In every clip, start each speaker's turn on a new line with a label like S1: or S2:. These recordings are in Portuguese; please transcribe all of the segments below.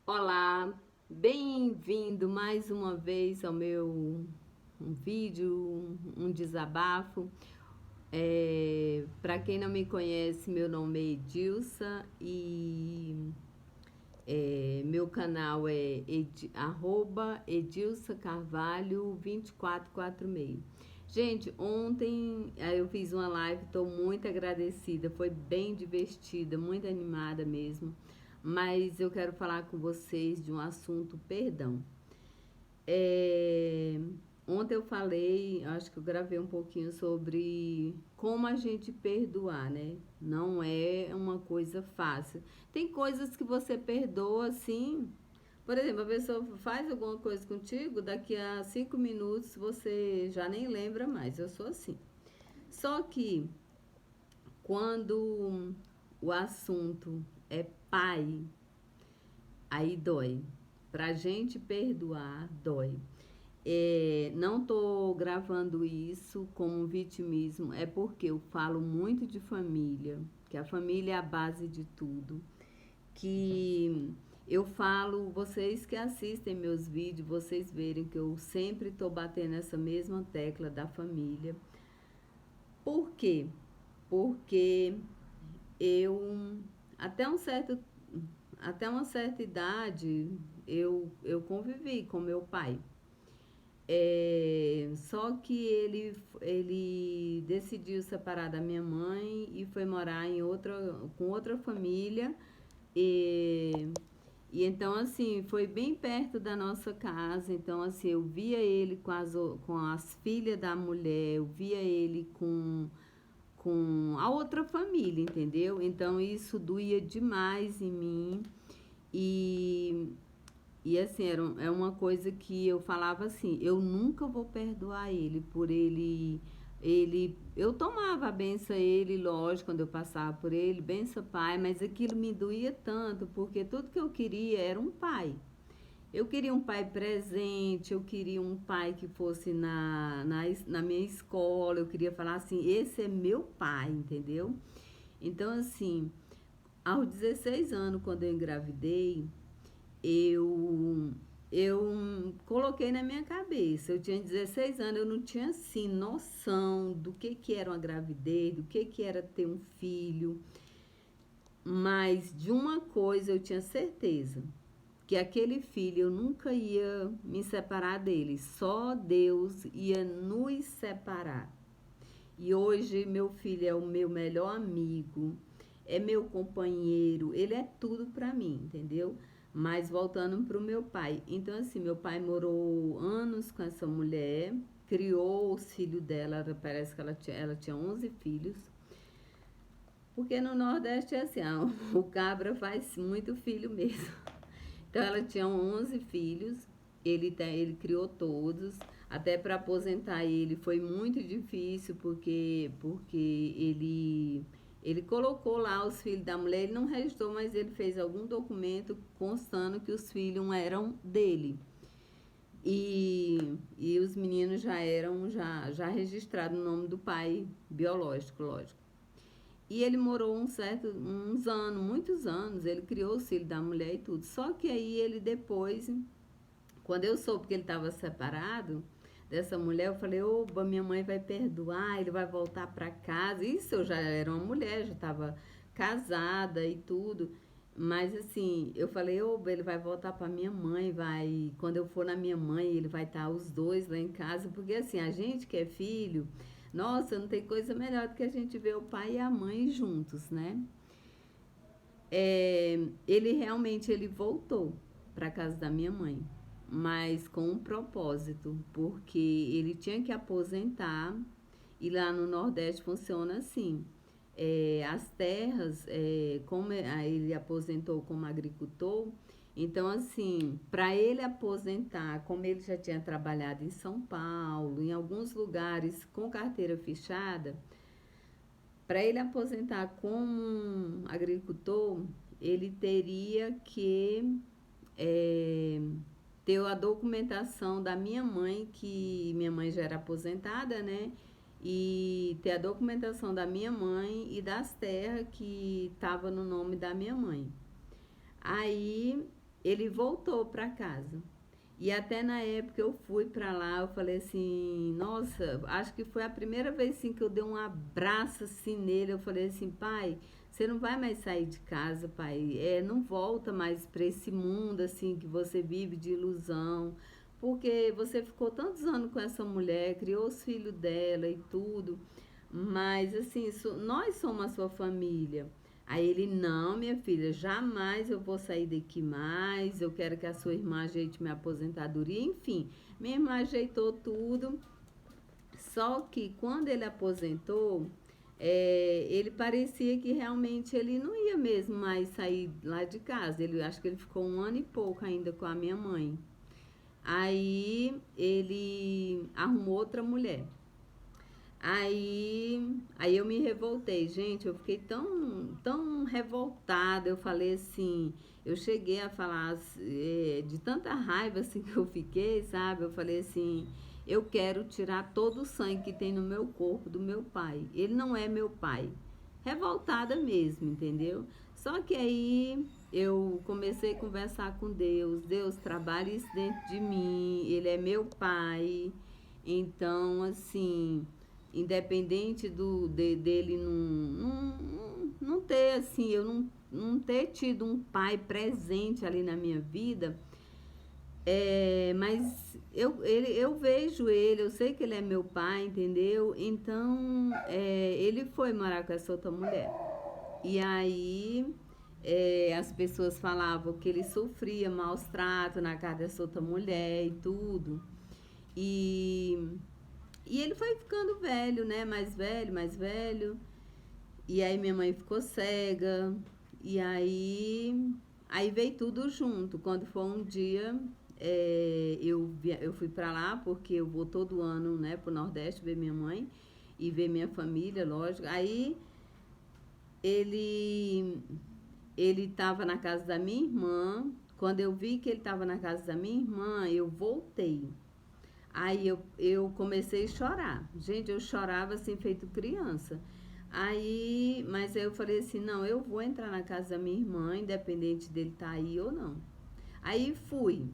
S1: Olá, bem-vindo mais uma vez ao meu vídeo, um desabafo. Para quem não me conhece, meu nome é Edilsa e meu canal é Edilsa Carvalho 2446. Gente, ontem eu fiz uma live, estou muito agradecida, foi bem divertida, muito animada mesmo. Mas eu quero falar com vocês de um assunto, perdão. É, Ontem eu falei, acho que eu gravei um pouquinho sobre como a gente perdoar, né? Não é uma coisa fácil. Tem coisas que você perdoa assim. Por exemplo, a pessoa faz alguma coisa contigo, daqui a 5 minutos você já nem lembra mais. Eu sou assim. Só que quando o assunto é pai, aí dói. Pra gente perdoar, dói. Não tô gravando isso como vitimismo, é porque eu falo muito de família, que a família é a base de tudo. Que eu falo, vocês que assistem meus vídeos, vocês verem que eu sempre tô batendo essa mesma tecla da família. Por quê? Porque eu até um certo até uma certa idade eu convivi com meu pai. Só que ele decidiu separar da minha mãe e foi morar com outra família. E, e então, assim, foi bem perto da nossa casa. Então, assim, eu via ele com as filhas da mulher, eu via ele com a outra família, entendeu? Então, isso doía demais em mim. E e assim, é uma coisa que eu falava assim, eu nunca vou perdoar ele por eu tomava a benção a ele, lógico, quando eu passava por ele, benção pai, mas aquilo me doía tanto, porque tudo que eu queria era um pai. Eu queria um pai presente, eu queria um pai que fosse na minha escola, eu queria falar assim, esse é meu pai, entendeu? Então, assim, aos 16 anos, quando eu engravidei, eu eu coloquei na minha cabeça. Eu tinha 16 anos, eu não tinha assim noção do que era uma gravidez, do que era ter um filho, mas de uma coisa eu tinha certeza, que aquele filho eu nunca ia me separar dele, só Deus ia nos separar. E hoje meu filho é o meu melhor amigo, é meu companheiro, ele é tudo pra mim, entendeu? Mas voltando pro meu pai. Então, assim, meu pai morou anos com essa mulher, criou os filhos dela, parece que ela tinha 11 filhos. Porque no Nordeste é assim, o cabra faz muito filho mesmo. Então ela tinha 11 filhos, ele criou todos, até para aposentar ele foi muito difícil porque ele colocou lá os filhos da mulher, ele não registrou, mas ele fez algum documento constando que os filhos eram dele. E os meninos já eram já registrados no nome do pai biológico, lógico. E ele morou uns anos, muitos anos, ele criou o filho da mulher e tudo. Só que aí ele depois, quando eu soube que ele estava separado dessa mulher, eu falei, oba, minha mãe vai perdoar, ele vai voltar para casa. Isso eu já era uma mulher, já estava casada e tudo. Mas assim, eu falei, oba, ele vai voltar para minha mãe, vai. Quando eu for na minha mãe, ele vai estar os dois lá em casa, porque assim, a gente que é filho, nossa, não tem coisa melhor do que a gente ver o pai e a mãe juntos, né? Ele realmente ele voltou para casa da minha mãe, mas com um propósito, porque ele tinha que aposentar e lá no Nordeste funciona assim. As terras, ele aposentou como agricultor, então assim, para ele aposentar, como ele já tinha trabalhado em São Paulo, em alguns lugares com carteira fechada, para ele aposentar como um agricultor, ele teria que é, ter a documentação da minha mãe, que minha mãe já era aposentada, né? E ter a documentação da minha mãe e das terras que estava no nome da minha mãe. Aí ele voltou para casa. E até na época eu fui para lá, eu falei assim, nossa, acho que foi a primeira vez assim, que eu dei um abraço assim nele. Eu falei assim, pai, você não vai mais sair de casa, pai. Não volta mais para esse mundo assim que você vive de ilusão. Porque você ficou tantos anos com essa mulher, criou os filhos dela e tudo. Mas assim, nós somos a sua família. Aí ele, não, minha filha, jamais eu vou sair daqui mais. Eu quero que a sua irmã ajeite minha aposentadoria. Enfim, minha irmã ajeitou tudo. Só que quando ele aposentou, ele parecia que realmente ele não ia mesmo mais sair lá de casa. Ele, acho que ele ficou um ano e pouco ainda com a minha mãe. Aí ele arrumou outra mulher. Aí eu me revoltei, gente, eu fiquei tão revoltada, eu falei assim, eu cheguei a falar de tanta raiva assim que eu fiquei, sabe? Eu falei assim, eu quero tirar todo o sangue que tem no meu corpo do meu pai. Ele não é meu pai. Revoltada mesmo, entendeu? Só que aí eu comecei a conversar com Deus. Deus, trabalha isso dentro de mim. Ele é meu pai. Então, assim, independente dele não ter, assim, eu não ter tido um pai presente ali na minha vida, mas eu vejo ele, eu sei que ele é meu pai, entendeu? Então, ele foi morar com essa outra mulher. E aí, as pessoas falavam que ele sofria maus tratos na casa dessa outra mulher e tudo. E, e ele foi ficando velho, né? Mais velho, mais velho. E aí minha mãe ficou cega. E aí veio tudo junto. Quando foi um dia, eu fui pra lá, porque eu vou todo ano, né, pro Nordeste ver minha mãe e ver minha família, lógico. Aí ele ele estava na casa da minha irmã. Quando eu vi que ele estava na casa da minha irmã, eu voltei. Aí eu comecei a chorar. Gente, eu chorava assim, feito criança. Mas aí eu falei assim, não, eu vou entrar na casa da minha irmã, independente dele estar aí ou não. Aí fui.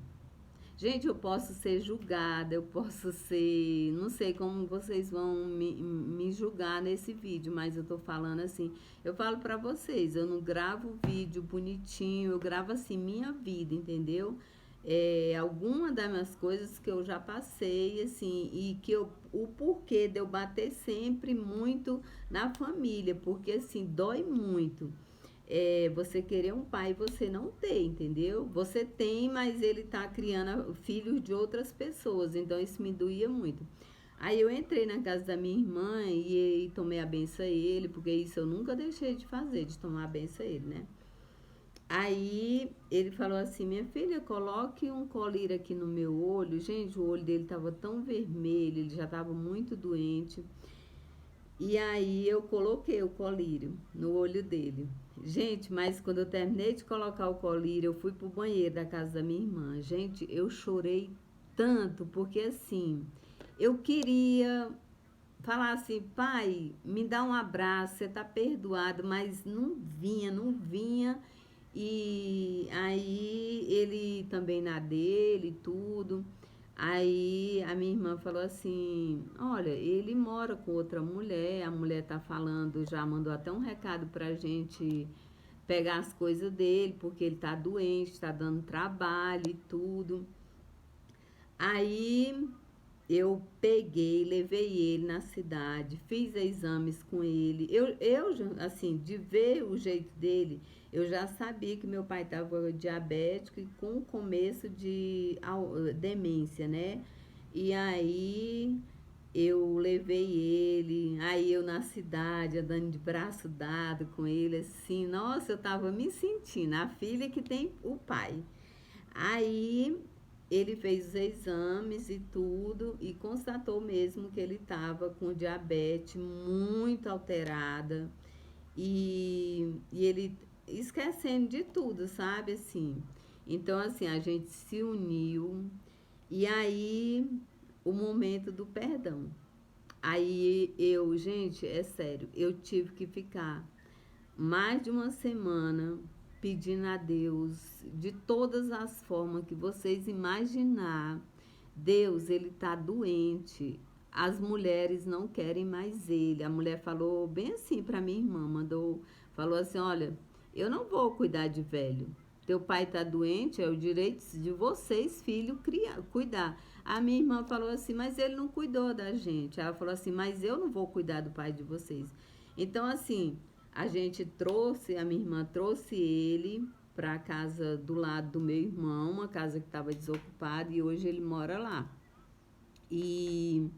S1: Gente, eu posso ser julgada, eu posso ser. Não sei como vocês vão me julgar nesse vídeo, mas eu tô falando assim. Eu falo pra vocês, eu não gravo vídeo bonitinho, eu gravo assim minha vida, entendeu? Alguma das minhas coisas que eu já passei, assim, e o porquê de eu bater sempre muito na família, porque assim, dói muito você querer um pai e você não ter, entendeu? Você tem, mas ele tá criando filhos de outras pessoas, então isso me doía muito. Aí eu entrei na casa da minha irmã e tomei a benção a ele, porque isso eu nunca deixei de fazer, de tomar a benção a ele, né? Aí ele falou assim, minha filha, coloque um colírio aqui no meu olho. Gente, o olho dele tava tão vermelho, ele já tava muito doente. E aí eu coloquei o colírio no olho dele. Gente, mas quando eu terminei de colocar o colírio, eu fui pro banheiro da casa da minha irmã. Gente, eu chorei tanto, porque assim, eu queria falar assim, pai, me dá um abraço, você tá perdoado, mas não vinha. E aí ele também na dele, e tudo. Aí a minha irmã falou assim: olha, ele mora com outra mulher, a mulher tá falando, já mandou até um recado pra gente pegar as coisas dele, porque ele tá doente, tá dando trabalho e tudo. Aí eu peguei, levei ele na cidade, fiz exames com ele. Assim, de ver o jeito dele, eu já sabia que meu pai estava diabético e com começo de demência, né? E aí eu levei ele, aí eu na cidade, andando de braço dado com ele, assim, nossa, eu tava me sentindo a filha que tem o pai. Aí ele fez os exames e tudo e constatou mesmo que ele estava com diabetes muito alterada e ele esquecendo de tudo, sabe assim. Então assim, a gente se uniu e aí o momento do perdão. Aí gente, é sério, eu tive que ficar mais de uma semana pedindo a Deus de todas as formas que vocês imaginar. Deus, ele está doente. As mulheres não querem mais ele. A mulher falou bem assim para minha irmã, falou assim, olha, eu não vou cuidar de velho. Teu pai está doente, é o direito de vocês, filho, cuidar. A minha irmã falou assim, mas ele não cuidou da gente. Ela falou assim, mas eu não vou cuidar do pai de vocês. Então, assim, a minha irmã trouxe ele para a casa do lado do meu irmão, uma casa que estava desocupada, e hoje ele mora lá. E,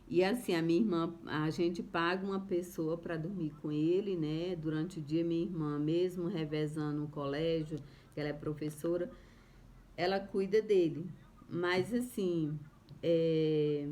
S1: e assim, a minha irmã, a gente paga uma pessoa para dormir com ele, né? Durante o dia, minha irmã, mesmo revezando no colégio, que ela é professora, ela cuida dele. Mas assim, é,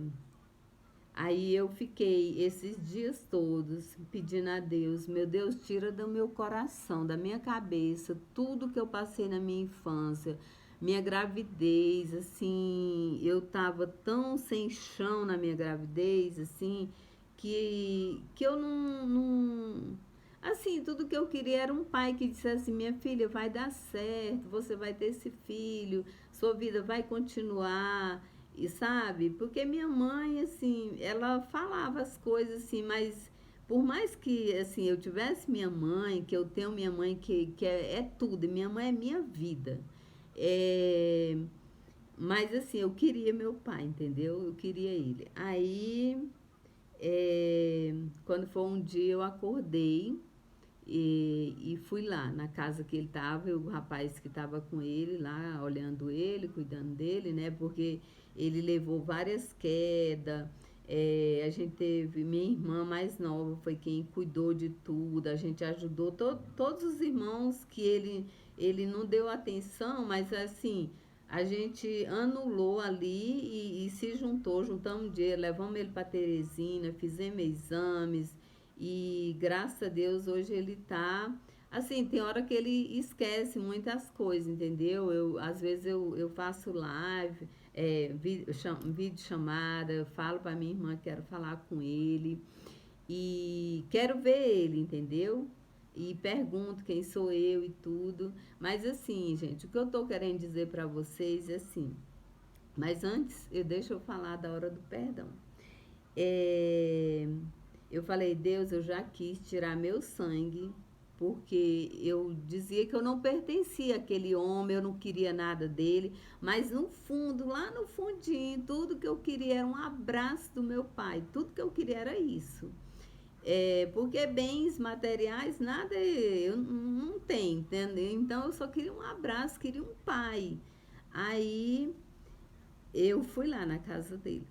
S1: aí eu fiquei esses dias todos pedindo a Deus, meu Deus, tira do meu coração, da minha cabeça, tudo que eu passei na minha infância, minha gravidez, assim, eu tava tão sem chão na minha gravidez, assim, que eu assim, tudo que eu queria era um pai que dissesse, minha filha, vai dar certo, você vai ter esse filho, sua vida vai continuar. E sabe? Porque minha mãe, assim, ela falava as coisas assim, mas por mais que, assim, eu tivesse minha mãe, que eu tenho minha mãe que é tudo, minha mãe é minha vida. É, mas, assim, eu queria meu pai, entendeu? Eu queria ele. Aí, quando foi um dia, eu acordei e fui lá na casa que ele estava, o rapaz que estava com ele lá, olhando ele, cuidando dele, né? Porque ele levou várias quedas. A gente teve, minha irmã mais nova foi quem cuidou de tudo, a gente ajudou todos os irmãos que ele não deu atenção, mas assim, a gente anulou ali e se juntou, juntamos dinheiro, levamos ele para Teresina, fizemos exames, e graças a Deus hoje ele tá. Assim, tem hora que ele esquece muitas coisas, entendeu? Às vezes eu faço live, vídeo chamada, falo para minha irmã que quero falar com ele e quero ver ele, entendeu? E pergunto quem sou eu e tudo. Mas assim, gente, o que eu tô querendo dizer para vocês é assim. Mas antes, deixa eu falar da hora do perdão. É, eu falei, Deus, eu já quis tirar meu sangue, porque eu dizia que eu não pertencia àquele homem, eu não queria nada dele, mas no fundo, lá no fundinho, tudo que eu queria era um abraço do meu pai, tudo que eu queria era isso. Porque bens materiais, nada eu não tenho, entendeu? Então eu só queria um abraço, queria um pai. Aí eu fui lá na casa dele.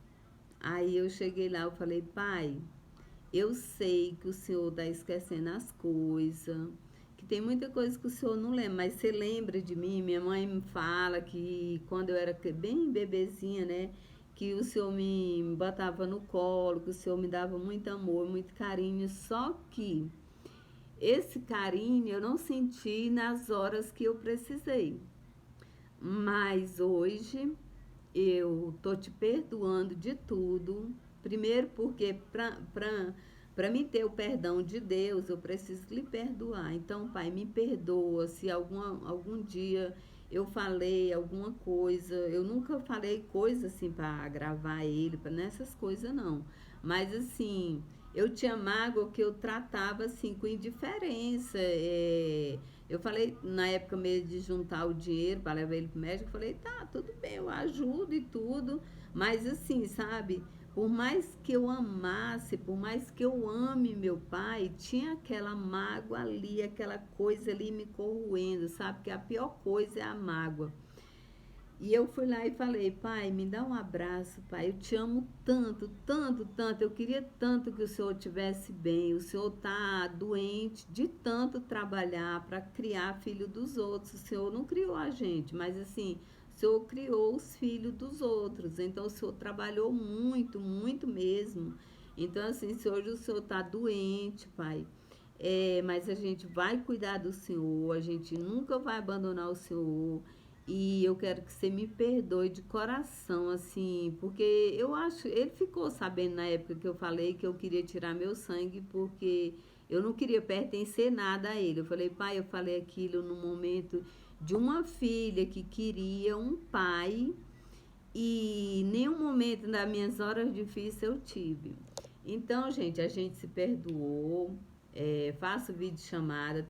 S1: Aí eu cheguei lá, eu falei, pai, eu sei que o senhor está esquecendo as coisas, que tem muita coisa que o senhor não lembra, mas você lembra de mim? Minha mãe me fala que quando eu era bem bebezinha, né? Que o senhor me botava no colo, que o senhor me dava muito amor, muito carinho. Só que esse carinho eu não senti nas horas que eu precisei. Mas hoje eu tô te perdoando de tudo. Primeiro porque para mim ter o perdão de Deus, eu preciso lhe perdoar. Então, Pai, me perdoa se algum dia eu falei alguma coisa. Eu nunca falei coisa assim para agravar ele, para nessas coisas não. Mas assim, eu tinha mágoa que eu tratava assim com indiferença. Eu falei, na época mesmo de juntar o dinheiro para levar ele pro médico, eu falei, tá, tudo bem, eu ajudo e tudo, mas assim, sabe, por mais que eu amasse, por mais que eu ame meu pai, tinha aquela mágoa ali, aquela coisa ali me corroendo, sabe, que a pior coisa é a mágoa. E eu fui lá e falei, pai, me dá um abraço, pai. Eu te amo tanto, tanto, tanto. Eu queria tanto que o senhor estivesse bem. O senhor está doente de tanto trabalhar para criar filho dos outros. O senhor não criou a gente, mas assim, o senhor criou os filhos dos outros. Então, o senhor trabalhou muito, muito mesmo. Então, assim, se hoje o senhor está doente, pai, mas a gente vai cuidar do senhor, a gente nunca vai abandonar o senhor. E eu quero que você me perdoe de coração, assim, porque eu acho, ele ficou sabendo na época que eu falei que eu queria tirar meu sangue, porque eu não queria pertencer nada a ele. Eu falei, pai, eu falei aquilo no momento de uma filha que queria um pai e nenhum momento das minhas horas difíceis eu tive. Então, gente, a gente se perdoou, faço videochamada,